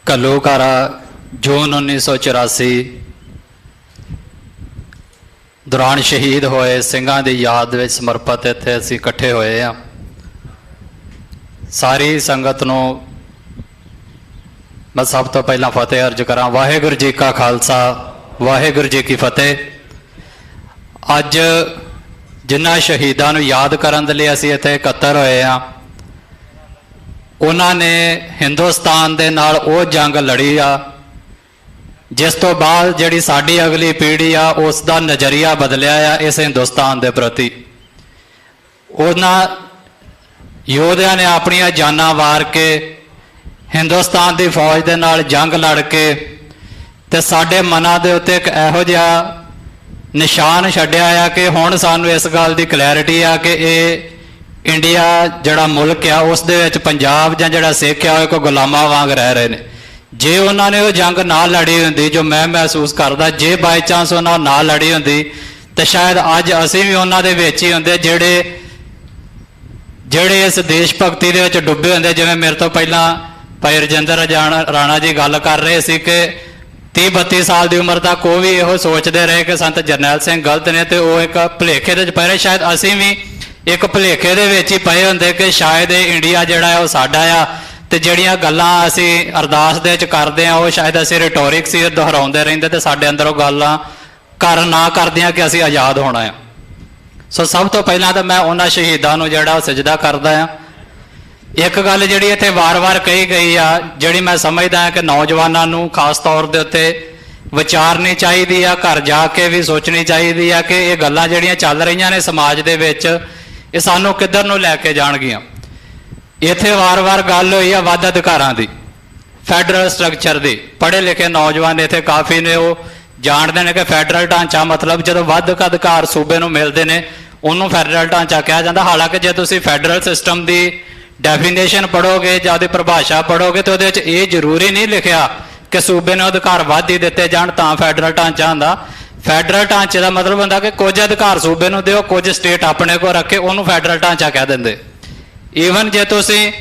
ਘੱਲੂਘਾਰਾ ਜੂਨ 1984 ਦੌਰਾਨ ਸ਼ਹੀਦ ਹੋਏ ਸਿੰਘਾਂ ਦੀ ਯਾਦ ਵਿੱਚ ਸਮਰਪਿਤ ਇੱਥੇ ਅਸੀਂ ਇਕੱਠੇ ਹੋਏ ਹਾਂ। ਸਾਰੀ ਸੰਗਤ ਨੂੰ मैं सब तो पहला फतेह अर्ज करा। वाहेगुरु जी का खालसा वाहेगुरु जी की फतेह। अज जिन्हां शहीदां नूं याद करन दे लई असीं इत्थे इकट्ठे होए हां। उन्होंने हिंदुस्तान दे नाल वो जंग लड़ी आ जिस तो बाद जिहड़ी साडी अगली पीढ़ी आ उस दा नज़रिया बदलिया आ इस हिंदुस्तान दे प्रति। उन्हां योधियां ने अपनियां जानां वार के हिंदुस्तान की फौज के नाल जंग लड़ के ते साडे मनां दे उत्ते एक इहो जिहा निशान छड्डिया आ कि हुण सानूं इस गल की क्लैरिटी आ कि ये इंडिया जिहड़ा मुल्क आ उस दे विच पंजाब जां जिहड़ा सिख आ कोई गुलामां वांग रह रहे हैं। जे उन्होंने वो जंग ना लड़ी हुंदी जो मैं महसूस करदा, जे बाई चांस उन्होंने ना लड़ी हुंदी तो शायद अज असीं भी उन्हां दे विच ही हुंदे जिहड़े इस देश भगती दे विच डुੱਬੇ हुंदे। जिवें मेरे तो पहलां भाई रजिंदर राणा जी गल कर रहे थे कि 30-32 साल की उम्र तक वो भी यहो सोचते रहे कि संत जरनैल सिंह गलत ने तो वो एक भुलेखे दे पे रहे। शायद असीं भी एक भुलेखे दे विच ही पए हुंदे कि शायद इंडिया जिहड़ा है वो साडा आ ते जिहड़ियां गल्लां असीं अरदास दे विच करदे आ वो शायद असीं रिटोरिक सी दोहराउंदे रहिंदे ते साडे अंदर वो गल्लां कर ना करदियां कि असीं आज़ाद होना है। सो सब तो पहलां तो मैं उन्हां शहीदां नूं जिहड़ा सजदा करदा आ। एक गल जिहड़ी इत्थे वार वार कही गई आ जिहड़ी मैं समझदा कि नौजवानों नूं खास तौर दे उत्ते विचारनी चाहिदी आ, घर जाके भी सोचनी चाहिदी आ कि ये गल्लां जिहड़ियां चल रहीआं ने समाज दे विच ये सानूं किधर नूं लैके जाणगीआं। इत्थे वार वार गल होई आ वध अधिकारां दी, फैडरल स्ट्रक्चर दी। पढ़े लिखे नौजवान इत्थे काफ़ी ने वो जाणदे ने कि फैडरल ढांचा मतलब जदों वध अधिकार सूबे नूं मिलदे ने उहनूं फैडरल ढांचा कहा जाता। हालांकि जे तुसीं फैडरल सिस्टम की डेफिनेशन पढ़ोगे या उसकी परिभाषा पढ़ोगे तो ये जरूरी नहीं लिखा कि सूबे ने अधिकार वध ही दिते जाण तां फैडरल ढांचा हुंदा। फैडरल ढांचे का मतलब हुंदा कि कुछ अधिकार सूबे नूं दिओ कुछ स्टेट अपने को रखे उन्होंने फैडरल ढांचा कह देंगे। ईवन जे तुसीं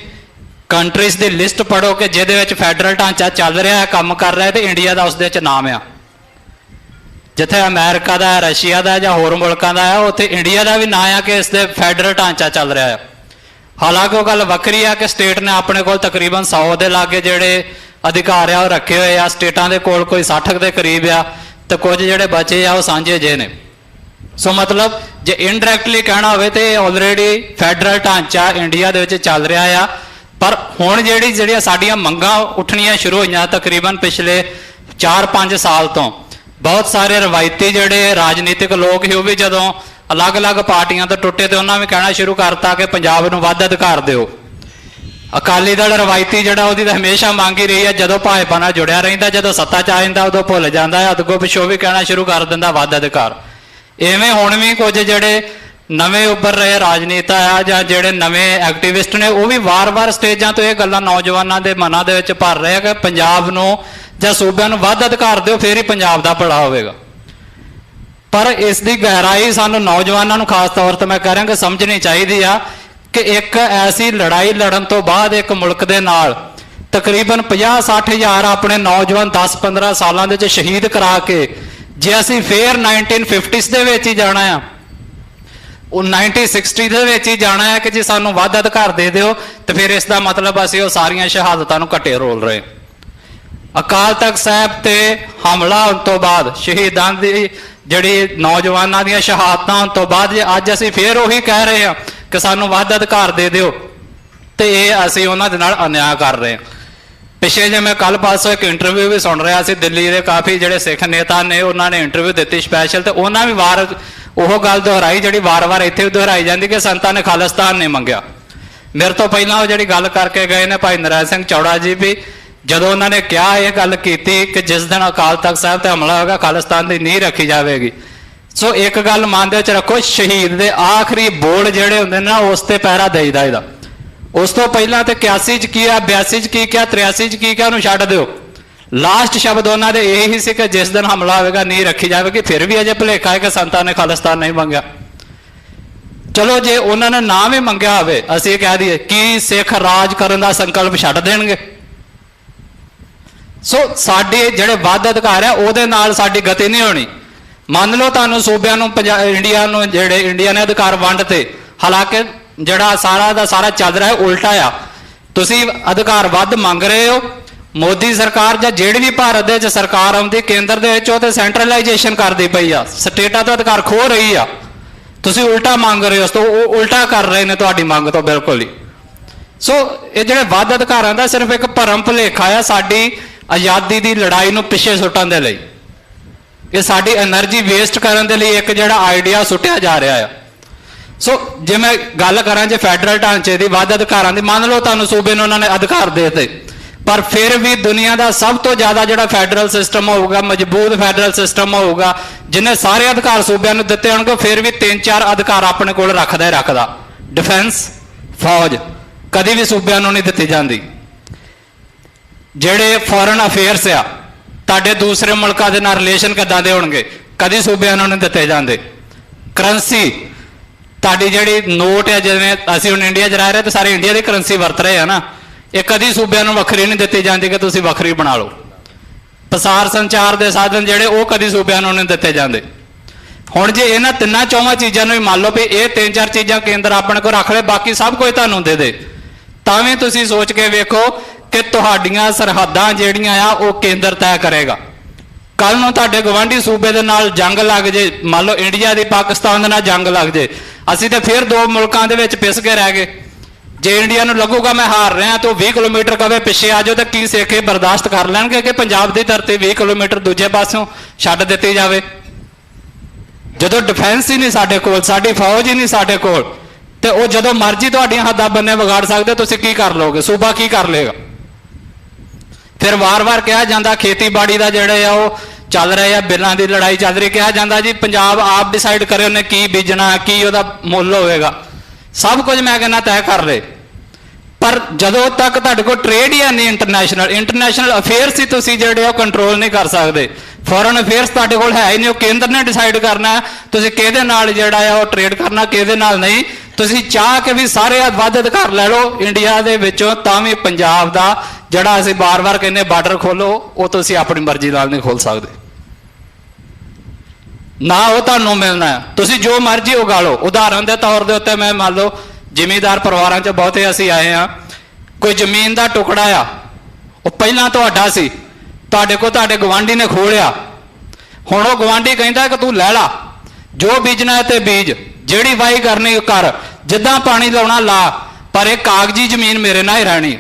कंट्रीज़ की लिस्ट पढ़ो कि जिहदे विच फैडरल ढांचा चल रहा है काम कर रहा है तो इंडिया का उसदे विच नाम आ। जिथे अमेरिका का रशिया का या होर मुल्कां दा है उत्थे इंडिया का भी नाम आ कि इसदे फैडरल ढांचा चल रहा है। हालांकि वो गल वक्री है कि स्टेट ने अपने को तकरीबन 100 के लागे जोड़े अधिकार आ रखे हुए आ। स्टेटा के कोल कोई 60 के करीब आ तो कुछ जोड़े बचे आ वो सांझे जे ने। सो मतलब जे इनडायरैक्टली कहना हो तो ऑलरेडी फैडरल ढांचा इंडिया के चल रहा है। पर हुण जिहड़ियां साडियां मंगां उठनियां शुरू होईयां तकरीबन पिछले 4-5 साल तो बहुत सारे रवायती जोड़े राजनीतिक लोग ही वो भी जदों अलग अलग पार्टियां तो टुटे तो उन्होंने भी कहना शुरू करता कि पंजाब नूं वध अधिकार दिओ। अकाली दल रवायती जिहड़ा उहदी तां हमेशा मंग ही रही है, जदों भाजपा नाल जुड़िया रहिंदा जदों सत्ता च आ जांदा उदों भुल जांदा है, अगों पिछों भी कहना शुरू कर दिंदा वध अधिकार। इवें हुण भी कुछ जिहड़े नवें उभर रहे राजनीता आ जां जिहड़े नवें एक्टिविस्ट ने वो भी वार वार स्टेजां तो ये गल्लां नौजवानों के मनां दे विच भर रहे कि पंजाब नूं जां सूबे नूं वध अधिकार दिओ फिर ही पंजाब दा भला होवेगा। पर इसकी गहराई सानू नौजवानों को खास तौर पर मैं कह रहा कि समझनी चाहिए आ कि एक ऐसी लड़ाई लड़न तो बाद एक मुल्क के नाल तकरीबन 50-60 हज़ार अपने नौजवान 10-15 सालों के शहीद करा के जे असी फिर 1950s दे विच ही जाना है 1960 दे विच ही जाना है कि जे सानू वध अधिकार दे दिओ तो फिर इसका मतलब असी वो सारियां शहादतां नूं घट्टे रोल रहे। अकाल तख्त साहब ते हमला होने तो बाद शहीदां दी जिहड़ी नौजवानों दी शहादतां होने तो बाद अज असीं फिर उही कह रहे हैं कि सानू वध अधिकार दे दिओ तो ये असीं उन्हां दे नाल अन्याय कर रहे हैं। पिछले जे मैं कल पासों एक इंटरव्यू भी सुन रहा सी, दिल्ली के काफ़ी जिहड़े सिख नेता ने उन्होंने इंटरव्यू दी स्पैशल तो उन्होंने भी वार वो गल दोहराई जिहड़ी वार वार इत्थे भी दोहराई जाती कि संतां ने खालिस्तान नहीं मंगया। मेरे तो पहलां वो जिहड़ी गल करके गए ने भाई नरैण सिंह चौड़ा जी भी जदों उन्होंने क्या ये गल की कि जिस दिन अकाल तख्त साहब ते हमला होगा खालिस्तान की नींह रखी जाएगी। सो एक गल मन दे च रखो शहीद के आखिरी बोल जिहड़े हुंदे ना उस ते पैरा देईदा इहदा। उस तो पहलां ते 81 च की आ 82 च की क्या 83 च की क्या उन्होंने छड्ड दिओ। लास्ट शब्द उन्होंने यही सी कि जिस दिन हमला होगा नींह रखी जाएगी। फिर भी अजे भुलेखा है कि संतां ने खालिस्तान नहीं मंगया। चलो जे उन्होंने ना भी मंगया होवे असीं कह दईए कि सिख राज करन दा संकल्प छड्ड देणगे। ਸੋ ਸਾਡੇ ਜਿਹੜੇ ਵੱਧ ਅਧਿਕਾਰ ਆ ਉਹਦੇ ਨਾਲ ਸਾਡੀ ਗਤੀ ਨਹੀਂ ਹੋਣੀ। ਮੰਨ ਲਓ ਤੁਹਾਨੂੰ ਸੂਬਿਆਂ ਨੂੰ ਇੰਡੀਆ ਨੂੰ ਜਿਹੜੇ ਇੰਡੀਆ ਨੇ ਅਧਿਕਾਰ ਵੰਡਤੇ, ਹਾਲਾਂਕਿ ਜਿਹੜਾ ਸਾਰਾ ਦਾ ਸਾਰਾ ਚੱਲ ਰਿਹਾ ਉਲਟਾ ਆ। ਤੁਸੀਂ ਅਧਿਕਾਰ ਵੱਧ ਮੰਗ ਰਹੇ ਹੋ, ਮੋਦੀ ਸਰਕਾਰ ਜਾਂ ਜਿਹੜੀ ਵੀ ਭਾਰਤ ਦੇ ਵਿੱਚ ਸਰਕਾਰ ਆਉਂਦੀ ਕੇਂਦਰ ਦੇ ਵਿੱਚ ਉਹ ਤੇ ਸੈਂਟਰਲਾਈਜੇਸ਼ਨ ਕਰਦੀ ਪਈ ਆ, ਸਟੇਟਾਂ ਤੋਂ ਅਧਿਕਾਰ ਖੋਹ ਰਹੀ ਆ। ਤੁਸੀਂ ਉਲਟਾ ਮੰਗ ਰਹੇ ਹੋ, ਸੋ ਉਹ ਉਲਟਾ ਕਰ ਰਹੇ ਨੇ ਤੁਹਾਡੀ ਮੰਗ ਤੋਂ ਬਿਲਕੁਲ ਹੀ। ਸੋ ਇਹ ਜਿਹੜੇ ਵੱਧ ਅਧਿਕਾਰਾਂ ਦਾ ਸਿਰਫ ਇੱਕ ਭਰਮ ਭੁਲੇਖਾ ਆ ਸਾਡੀ ਆਜ਼ਾਦੀ ਦੀ ਲੜਾਈ ਨੂੰ ਪਿੱਛੇ ਸੁੱਟਣ ਦੇ ਲਈ। ਇਹ ਸਾਡੀ એનર્ਜੀ ਵੇਸਟ ਕਰਨ ਦੇ ਲਈ ਇੱਕ ਜਿਹੜਾ ਆਈਡੀਆ ਸੁੱਟਿਆ ਜਾ ਰਿਹਾ ਆ। ਸੋ ਜੇ ਮੈਂ ਗੱਲ ਕਰਾਂ ਜੇ ਫੈਡਰਲ ਢਾਂਚੇ ਦੀ ਵੱਧ ਅਧਿਕਾਰਾਂ ਦੀ, ਮੰਨ ਲਓ ਤੁਹਾਨੂੰ ਸੂਬੇ ਨੂੰ ਉਹਨਾਂ ਨੇ ਅਧਿਕਾਰ ਦੇ ਦਿੱਤੇ, ਪਰ ਫਿਰ ਵੀ ਦੁਨੀਆ ਦਾ ਸਭ ਤੋਂ ਜ਼ਿਆਦਾ ਜਿਹੜਾ ਫੈਡਰਲ ਸਿਸਟਮ ਹੋਊਗਾ, ਮਜ਼ਬੂਤ ਫੈਡਰਲ ਸਿਸਟਮ ਹੋਊਗਾ, ਜਿਹਨੇ ਸਾਰੇ ਅਧਿਕਾਰ ਸੂਬਿਆਂ ਨੂੰ ਦਿੱਤੇ ਹੋਣਗੇ, ਫਿਰ ਵੀ 3-4 ਅਧਿਕਾਰ ਆਪਣੇ ਕੋਲ ਰੱਖਦਾ ਹੀ ਰੱਖਦਾ। ਡਿਫੈਂਸ, ਫੌਜ ਕਦੀ ਵੀ ਸੂਬਿਆਂ ਨੂੰ ਨਹੀਂ ਦਿੱਤੀ ਜਾਂਦੀ। ਜਿਹੜੇ ਫੋਰਨ ਅਫੇਅਰਸ ਆ, ਤੁਹਾਡੇ ਦੂਸਰੇ ਮੁਲਕਾਂ ਦੇ ਨਾਲ ਰਿਲੇਸ਼ਨ ਕਿੱਦਾਂ ਦੇ ਹੋਣਗੇ, ਕਦੀ ਸੂਬਿਆਂ ਨੂੰ ਨਹੀਂ ਦਿੱਤੇ ਜਾਂਦੇ। ਕਰੰਸੀ, ਤੁਹਾਡੀ ਜਿਹੜੀ ਨੋਟ ਹੈ, ਜਿਵੇਂ ਅਸੀਂ ਹੁਣ ਇੰਡੀਆ 'ਚ ਰਹਿ ਰਹੇ ਤੇ ਸਾਰੇ ਇੰਡੀਆ ਦੀ ਕਰੰਸੀ ਵਰਤ ਰਹੇ ਆ ਨਾ, ਇਹ ਕਦੀ ਸੂਬਿਆਂ ਨੂੰ ਵੱਖਰੀ ਨਹੀਂ ਦਿੱਤੀ ਜਾਂਦੀ ਕਿ ਤੁਸੀਂ ਵੱਖਰੀ ਬਣਾ ਲਓ। ਪ੍ਰਸਾਰ ਸੰਚਾਰ ਦੇ ਸਾਧਨ ਜਿਹੜੇ ਉਹ ਕਦੀ ਸੂਬਿਆਂ ਨੂੰ ਨਹੀਂ ਦਿੱਤੇ ਜਾਂਦੇ। ਹੁਣ ਜੇ ਇਹਨਾਂ ਤਿੰਨਾਂ ਚੌਵਾਂ ਚੀਜ਼ਾਂ ਨੂੰ ਵੀ ਮੰਨ ਲਓ ਵੀ ਇਹ 3-4 ਚੀਜ਼ਾਂ ਕੇਂਦਰ ਆਪਣੇ ਕੋਲ ਰੱਖ ਲੈ, ਬਾਕੀ ਸਭ ਕੁਝ ਤੁਹਾਨੂੰ ਦੇ ਦੇ, ਤਾਂ ਵੀ ਤੁਸੀਂ ਸੋਚ ਕੇ ਵੇਖੋ ਕਿ ਤੁਹਾਡੀਆਂ ਸਰਹੱਦਾਂ ਜਿਹੜੀਆਂ ਆ ਉਹ ਕੇਂਦਰ ਤੈਅ ਕਰੇਗਾ। ਕੱਲ ਨੂੰ ਤੁਹਾਡੇ ਗਵਾਂਢੀ ਸੂਬੇ ਦੇ ਨਾਲ ਜੰਗ ਲੱਗ ਜੇ, ਮੰਨ ਲਓ ਇੰਡੀਆ ਦੀ ਪਾਕਿਸਤਾਨ ਦੇ ਨਾਲ ਜੰਗ ਲੱਗ ਜੇ, ਅਸੀਂ ਤਾਂ ਫਿਰ 2 ਮੁਲਕਾਂ ਦੇ ਵਿੱਚ ਪਿਸ ਕੇ ਰਹਿ ਗਏ। ਜੇ ਇੰਡੀਆ ਨੂੰ ਲੱਗੂਗਾ ਮੈਂ ਹਾਰ ਰਿਹਾ ਤਾਂ 20 ਕਿਲੋਮੀਟਰ ਕਵੇ ਪਿੱਛੇ ਆ ਜਾਓ, ਤਾਂ ਕੀ ਸਿੱਖ ਇਹ ਬਰਦਾਸ਼ਤ ਕਰ ਲੈਣਗੇ ਕਿ ਪੰਜਾਬ ਦੀ ਧਰਤੀ 20 ਕਿਲੋਮੀਟਰ ਦੂਜੇ ਪਾਸਿਓਂ ਛੱਡ ਦਿੱਤੀ ਜਾਵੇ? ਜਦੋਂ ਡਿਫੈਂਸ ਹੀ ਨਹੀਂ ਸਾਡੇ ਕੋਲ, ਸਾਡੀ ਫੌਜ ਹੀ ਨਹੀਂ ਸਾਡੇ ਕੋਲ, ਤੇ ਉਹ ਜਦੋਂ ਮਰਜ਼ੀ ਤੁਹਾਡੀਆਂ ਹੱਦਾਂ ਬੰਨੇ ਵਿਗਾੜ ਸਕਦੇ, ਤੁਸੀਂ ਕੀ ਕਰ ਲਓਗੇ? ਸੂਬਾ ਕੀ ਕਰ ਲਏਗਾ? ਫਿਰ ਵਾਰ-ਵਾਰ ਕਿਹਾ ਜਾਂਦਾ ਖੇਤੀਬਾੜੀ ਦਾ ਜਿਹੜੇ ਆ ਉਹ ਚੱਲ ਰਹੇ ਆ, ਬਿੱਲਾਂ ਦੀ ਲੜਾਈ ਚੱਲ ਰਹੀ, ਕਿਹਾ ਜਾਂਦਾ ਜੀ ਪੰਜਾਬ ਆਪ ਡਿਸਾਈਡ ਕਰੇ ਉਹਨੇ ਕੀ ਬੀਜਣਾ, ਕੀ ਉਹਦਾ ਮੁੱਲ ਹੋਵੇਗਾ, ਸਭ ਕੁਝ ਮੈਂ ਕਹਿੰਦਾ ਤੈਅ ਕਰ ਲਏ। ਪਰ ਜਦੋਂ ਤੱਕ ਤੁਹਾਡੇ ਕੋਲ ਟ੍ਰੇਡ ਹੀ ਨਹੀਂ, ਇੰਟਰਨੈਸ਼ਨਲ ਅਫੇਅਰਸ ਹੀ ਤੁਸੀਂ ਜਿਹੜੇ ਉਹ ਕੰਟਰੋਲ ਨਹੀਂ ਕਰ ਸਕਦੇ। ਫੋਰਨ ਅਫੇਅਰਸ ਤੁਹਾਡੇ ਕੋਲ ਹੈ ਹੀ ਨਹੀਂ, ਉਹ ਕੇਂਦਰ ਨੇ ਡਿਸਾਈਡ ਕਰਨਾ ਤੁਸੀਂ ਕਿਹਦੇ ਨਾਲ ਜਿਹੜਾ ਆ ਉਹ ਟ੍ਰੇਡ ਕਰਨਾ, ਕਿਹਦੇ ਨਾਲ ਨਹੀਂ। ਤੁਸੀਂ ਚਾਹ ਕੇ ਵੀ ਸਾਰੇ ਵੱਧ ਅਧਿਕਾਰ ਲੈ ਲਓ ਇੰਡੀਆ ਦੇ ਵਿੱਚੋਂ, ਤਾਂ ਵੀ ਪੰਜਾਬ ਦਾ ਜਿਹੜਾ ਅਸੀਂ ਬਾਰ-ਬਾਰ ਕਹਿੰਦੇ ਬਾਰਡਰ ਖੋਲੋ, ਉਹ ਤੁਸੀਂ ਆਪਣੀ ਮਰਜ਼ੀ ਨਾਲ ਨਹੀਂ ਖੋਲ ਸਕਦੇ, ਨਾ ਉਹ ਤੁਹਾਨੂੰ ਮਿਲਣਾ। ਤੁਸੀਂ ਜੋ ਮਰਜ਼ੀ ਉਗਾ ਲਓ। ਉਦਾਹਰਨ ਦੇ ਤੌਰ ਦੇ ਉੱਤੇ ਮੈਂ ਮੰਨ ਲਓ ਜ਼ਿਮੀਂਦਾਰ ਪਰਿਵਾਰਾਂ 'ਚ ਬਹੁਤੇ ਅਸੀਂ ਆਏ ਹਾਂ, ਕੋਈ ਜ਼ਮੀਨ ਦਾ ਟੁਕੜਾ ਆ, ਉਹ ਪਹਿਲਾਂ ਤੁਹਾਡਾ ਸੀ, ਤੁਹਾਡੇ ਕੋਲ ਤੁਹਾਡੇ ਗਵਾਂਢੀ ਨੇ ਖੋਹ ਲਿਆ, ਹੁਣ ਉਹ ਗਵਾਂਢੀ ਕਹਿੰਦਾ ਕਿ ਤੂੰ ਲੈ ਲਾ, ਜੋ ਬੀਜਣਾ ਹੈ ਤੇ ਬੀਜ, ਜਿਹੜੀ ਵਾਹੀ ਕਰਨੀ ਕਰ, ਜਿੱਦਾਂ ਪਾਣੀ ਲਾਉਣਾ ਲਾ, ਪਰ ਇਹ ਕਾਗਜ਼ੀ ਜ਼ਮੀਨ ਮੇਰੇ ਨਾਲ ਹੀ ਰਹਿਣੀ।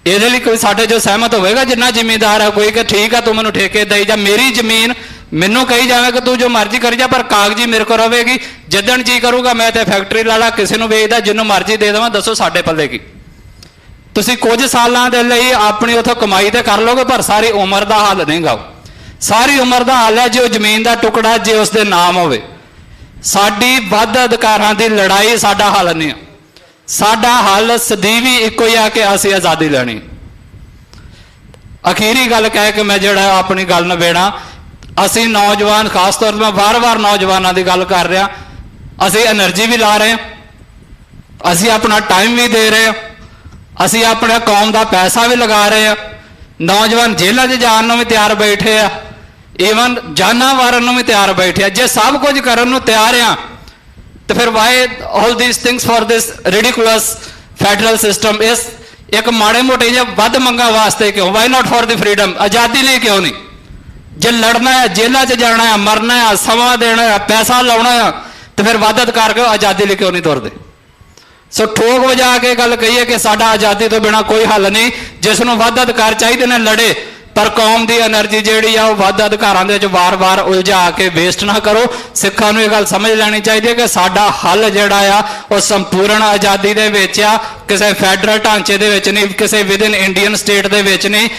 ਇਹਦੇ ਲਈ ਕੋਈ ਸਾਡੇ ਜੋ ਸਹਿਮਤ ਹੋਵੇਗਾ ਜਿੰਨਾ ਜ਼ਿਮੀਂਦਾਰ ਹੈ ਕੋਈ ਕਿ ਠੀਕ ਆ ਤੂੰ ਮੈਨੂੰ ਠੇਕੇ ਦੇਈ ਜਾ, ਮੇਰੀ ਜ਼ਮੀਨ ਮੈਨੂੰ ਕਹੀ ਜਾਵੇ ਕਿ ਤੂੰ ਜੋ ਮਰਜ਼ੀ ਕਰੀ ਜਾ, ਪਰ ਕਾਗਜ਼ੀ ਮੇਰੇ ਕੋਲ ਰਹੇਗੀ। ਜਿੱਦਣ ਜੀ ਕਰੂਗਾ ਮੈਂ ਤੇ ਫੈਕਟਰੀ ਲਾ ਲਾ, ਕਿਸੇ ਨੂੰ ਵੇਚਦਾ, ਜਿਹਨੂੰ ਮਰਜ਼ੀ ਦੇ ਦੇਵਾਂ, ਦੱਸੋ ਸਾਡੇ ਪੱਲੇ ਕੀ? ਤੁਸੀਂ ਕੁਝ ਸਾਲਾਂ ਦੇ ਲਈ ਆਪਣੀ ਉਥੋਂ ਕਮਾਈ ਤੇ ਕਰ ਲੋਗੇ, ਪਰ ਸਾਰੀ ਉਮਰ ਦਾ ਹੱਲ ਨਹੀਂ ਗਾ। ਸਾਰੀ ਉਮਰ ਦਾ ਹੱਲ ਹੈ ਜੇ ਉਹ ਜ਼ਮੀਨ ਦਾ ਟੁਕੜਾ ਜੇ ਉਸਦੇ ਨਾਮ ਹੋਵੇ। ਸਾਡੀ ਵੱਧ ਅਧਿਕਾਰਾਂ ਦੀ ਲੜਾਈ ਸਾਡਾ ਹੱਲ ਨਹੀਂ ਆ, ਸਾਡਾ ਹੱਲ ਸਦੀਵੀ ਇੱਕੋ ਹੀ ਆ ਕਿ ਅਸੀਂ ਆਜ਼ਾਦੀ ਲੈਣੀ। ਅਖੀਰੀ ਗੱਲ ਕਹਿ ਕੇ ਮੈਂ ਜਿਹੜਾ ਆਪਣੀ ਗੱਲ ਨਿਬੇੜਾਂ, ਅਸੀਂ ਨੌਜਵਾਨ, ਖਾਸ ਤੌਰ 'ਤੇ ਮੈਂ ਵਾਰ-ਵਾਰ ਨੌਜਵਾਨਾਂ ਦੀ ਗੱਲ ਕਰ ਰਿਹਾ, ਅਸੀਂ એનર્ਜੀ ਵੀ ਲਾ ਰਹੇ ਹਾਂ, ਅਸੀਂ ਆਪਣਾ ਟਾਈਮ ਵੀ ਦੇ ਰਹੇ ਹਾਂ, ਅਸੀਂ ਆਪਣੇ ਕੌਮ ਦਾ ਪੈਸਾ ਵੀ ਲਗਾ ਰਹੇ ਹਾਂ। ਨੌਜਵਾਨ ਜੇਲ੍ਹਾਂ 'ਚ ਜਾਣ ਨੂੰ ਵੀ ਤਿਆਰ ਬੈਠੇ ਆ, ਈਵਨ ਜਾਨਾਂ ਵਾਰਨ ਨੂੰ ਵੀ ਤਿਆਰ ਬੈਠੇ ਆ। ਜੇ ਸਭ ਕੁਝ ਕਰਨ ਨੂੰ ਤਿਆਰ ਆ ਤੇ ਫਿਰ why all these things for this ridiculous federal system? ਇਸ ਇੱਕ ਮਾੜੇ ਮੋਟੇ ਜਿਹੇ ਵੱਧ ਮੰਗਾਂ ਵਾਸਤੇ ਕਿਉਂ? Why not for the freedom? ਆਜ਼ਾਦੀ ਲਈ ਕਿਉਂ ਨਹੀਂ? ਜੇ ਲੜਨਾ ਹੈ, ਜੇਲ੍ਹਾਂ 'ਚ ਜਾਣਾ ਹੈ, ਮਰਨਾ ਹੈ, ਸਮਾਂ ਦੇਣਾ ਹੈ, ਪੈਸਾ ਲਾਉਣਾ ਹੈ, ਤੇ ਫਿਰ ਵੱਧ ਅਧਿਕਾਰ ਕਿਉਂ? ਆਜ਼ਾਦੀ ਲਈ ਕਿਉਂ ਨਹੀਂ ਤੁਰਦੇ? ਸੋ ਠੋਕ ਵਜਾ ਕੇ ਗੱਲ ਕਹੀਏ ਕਿ ਸਾਡਾ ਆਜ਼ਾਦੀ ਤੋਂ ਬਿਨਾਂ ਕੋਈ ਹੱਲ ਨਹੀਂ। ਜਿਸ ਨੂੰ ਵੱਧ ਅਧਿਕਾਰ ਚਾਹੀਦੇ ਨੇ ਲੜੇ, ਪਰ ਕੌਮ ਦੀ એનર્ਜੀ ਜਿਹੜੀ ਆ ਉਹ ਵੱਧ ਅਧਿਕਾਰਾਂ ਦੇ ਵਿੱਚ ਵਾਰ-ਵਾਰ ਉਲਝਾ ਕੇ ਵੇਸਟ ਨਾ ਕਰੋ। ਸਿੱਖਾਂ ਨੂੰ ਇਹ ਗੱਲ ਸਮਝ ਲੈਣੀ ਚਾਹੀਦੀ ਹੈ ਕਿ ਸਾਡਾ ਹੱਲ ਜਿਹੜਾ ਆ ਉਹ ਸੰਪੂਰਨ ਆਜ਼ਾਦੀ ਦੇ ਵਿੱਚ ਆ, ਕਿਸੇ ਫੈਡਰਲ ਢਾਂਚੇ ਦੇ ਵਿੱਚ ਨਹੀਂ, ਕਿਸੇ ਵਿਦਿਨ ਇੰਡੀਅਨ ਸਟੇਟ ਦੇ ਵਿੱਚ ਨਹੀਂ,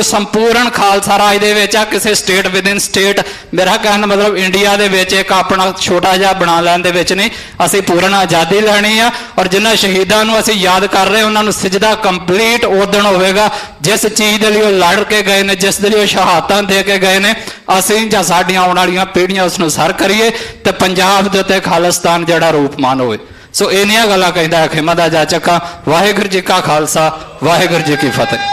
ਸੰਪੂਰਨ ਖਾਲਸਾ ਰਾਜ ਦੇ ਵਿੱਚ ਆ, ਕਿਸੇ ਸਟੇਟ ਵਿਦਿਨ ਸਟੇਟ। ਮੇਰਾ ਕਹਿਣ ਦਾ ਮਤਲਬ ਇੰਡੀਆ ਦੇ ਵਿੱਚ ਇੱਕ ਆਪਣਾ ਛੋਟਾ ਜਿਹਾ ਬਣਾ ਲੈਣ ਦੇ ਵਿੱਚ ਨਹੀਂ, ਅਸੀਂ ਪੂਰਨ ਆਜ਼ਾਦੀ ਲੈਣੀ ਆ। ਔਰ ਜਿਨ੍ਹਾਂ ਸ਼ਹੀਦਾਂ ਨੂੰ ਅਸੀਂ ਯਾਦ ਕਰ ਰਹੇ ਉਹਨਾਂ ਨੂੰ ਸਜਦਾ ਕੰਪਲੀਟ ਉਦਣ ਹੋਵੇਗਾ ਜਿਸ ਚੀਜ਼ ਦੇ ਲਈ ਉਹ ਲੜ ਕੇ ਗਏ ਨੇ, ਜਿਸ ਦੇ ਲਈ ਉਹ ਸ਼ਹਾਦਤਾਂ ਦੇ ਕੇ ਗਏ ਨੇ। ਅਸੀਂ ਜਾਂ ਸਾਡੀਆਂ ਆਉਣ ਵਾਲੀਆਂ ਪੀੜ੍ਹੀਆਂ ਉਸ ਨੂੰ ਸਰ ਕਰੀਏ ਤੇ ਪੰਜਾਬ ਦੇ ਉੱਤੇ ਖਾਲਿਸਤਾਨ ਜਿਹੜਾ ਰੂਪਮਾਨ ਹੋਵੇ। ਸੋ ਇੰਨੀਆਂ ਗੱਲਾਂ ਕਹਿੰਦਾ ਖਿਮਾ ਦਾ ਜਾ ਚੱਕਾ। ਵਾਹਿਗੁਰੂ ਜੀ ਕਾ ਖਾਲਸਾ, ਵਾਹਿਗੁਰੂ ਜੀ ਕੀ ਫਤਿਹ।